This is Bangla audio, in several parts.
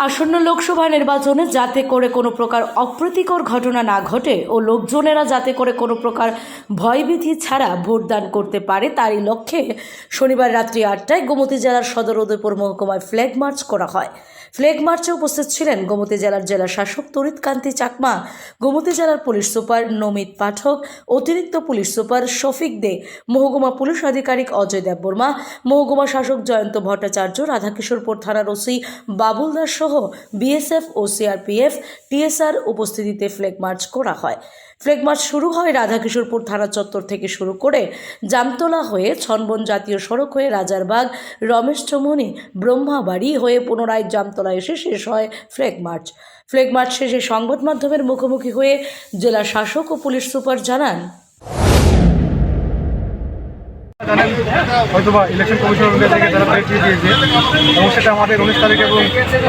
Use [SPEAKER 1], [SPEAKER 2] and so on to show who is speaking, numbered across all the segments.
[SPEAKER 1] আসন্ন লোকসভা নির্বাচনে যাতে করে কোনো প্রকার অপ্রীতিকর ঘটনা না ঘটে ও লোকজনেরা যাতে করে কোনো প্রকার ভয়ভীতি ছাড়া ভোটদান করতে পারে তারই লক্ষ্যে শনিবার রাত্রি 8টায় গোমতী জেলার সদর উদয়পুর মহকুমায় ফ্ল্যাগ মার্চ করা হয়। ফ্ল্যাগ মার্চে উপস্থিত ছিলেন গোমতী জেলার জেলা শাসক তরিত কান্তি চাকমা, গোমতী জেলার পুলিশ সুপার নমিত পাঠক, অতিরিক্ত পুলিশ সুপার শফিক দে, মহকুমা পুলিশ আধিকারিক অজয় দেববর্মা, মহকুমা শাসক জয়ন্ত ভট্টাচার্য, রাধাকিশোরপুর থানার ওসি বাবুল দাস সহ বিএসএফ ও সিআরপিএফ টিএসআর উপস্থিতিতে ফ্ল্যাগ মার্চ করা হয়। ফ্ল্যাগ মার্চ শুরু হয় রাধাকিশোরপুর থানা চত্বর থেকে শুরু করে জামতলা হয়ে ছনবন জাতীয় সড়ক হয়ে রাজারবাগ, রমেশ চৌমনি, ব্রহ্মাবাড়ি হয়ে পুনরায় জামতলা এসে শেষ হয় ফ্ল্যাগ মার্চ। ফ্ল্যাগ মার্চ শেষে সংবাদ মাধ্যমের মুখোমুখি হয়ে জেলা শাসক ও পুলিশ সুপার জানান,
[SPEAKER 2] হয়তোবা ইলেকশন কমিশন থেকে তারা ডেট দিয়ে দিয়েছে এবং সেটা আমাদের 19 তারিখে এবং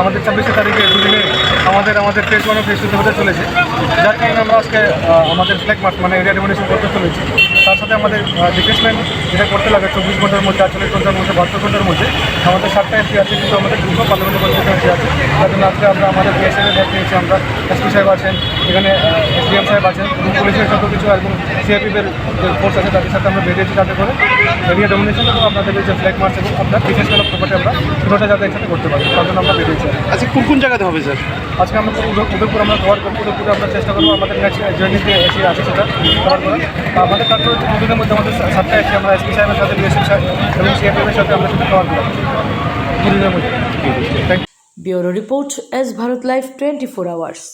[SPEAKER 2] আমাদের 26 তারিখে দুদিনে আমাদের ফেজ 1 ও ফেজ 2 হতে চলেছে। যার কারণে আমরা আজকে আমাদের ফ্ল্যাগ মার্চ মানে এরিয়া ডেমোনেশন করতে চলেছি। তার সাথে আমাদের রিপ্লেসমেন্ট যেটা করতে লাগে 24 ঘন্টার মধ্যে, 48 ঘন্টার মধ্যে, 72 ঘন্টার মধ্যে আমাদের 7টা এসপি আছে, কিন্তু আমাদের দুটো পার্লামেন্টের কনস্টিটুয়েন্সি আছে। তার জন্য আজকে আমরা আমাদের বিএসএফের হেল্প নিয়েছি। আমরা এসপি সাহেব আছেন, এখানে এসডিএম সাহেব আছেন এবং পুলিশের সাথে কিছু এবং সিআরপিএফের যে ফোর্স আছে তাদের সাথে আমরা বেরিয়েছি যাতে করে এরিয়া ডমিনেশন এবং আপনাদের যে ফ্ল্যাগ মার্চ এবং আপনার ডিফেন্স ক্লাব প্রপার্টি আমরা দুটোটা যাতে একসাথে করতে পারি, তার জন্য আমরা বেরিয়েছি।
[SPEAKER 3] আচ্ছা, কোন জায়গাতে হবে স্যার?
[SPEAKER 2] আজকে আমরা উদয়পুর আমরা কভার করবো, উদয়পুরে আমরা চেষ্টা করবো আমাদের নেক্সট জার্নিতে এসে আছে সেটা কভার করা। আমাদের তারপরে দুদিনের মধ্যে আমাদের 7টা এসে আমরা এসপি সাহেবের সাথে বিএসএফ সাহেব এবং সিআরপিএফের সাথে আমরা সেটা কভার করবো দুদিনের মধ্যে।
[SPEAKER 1] Bureau report S Bharat live 24 hours.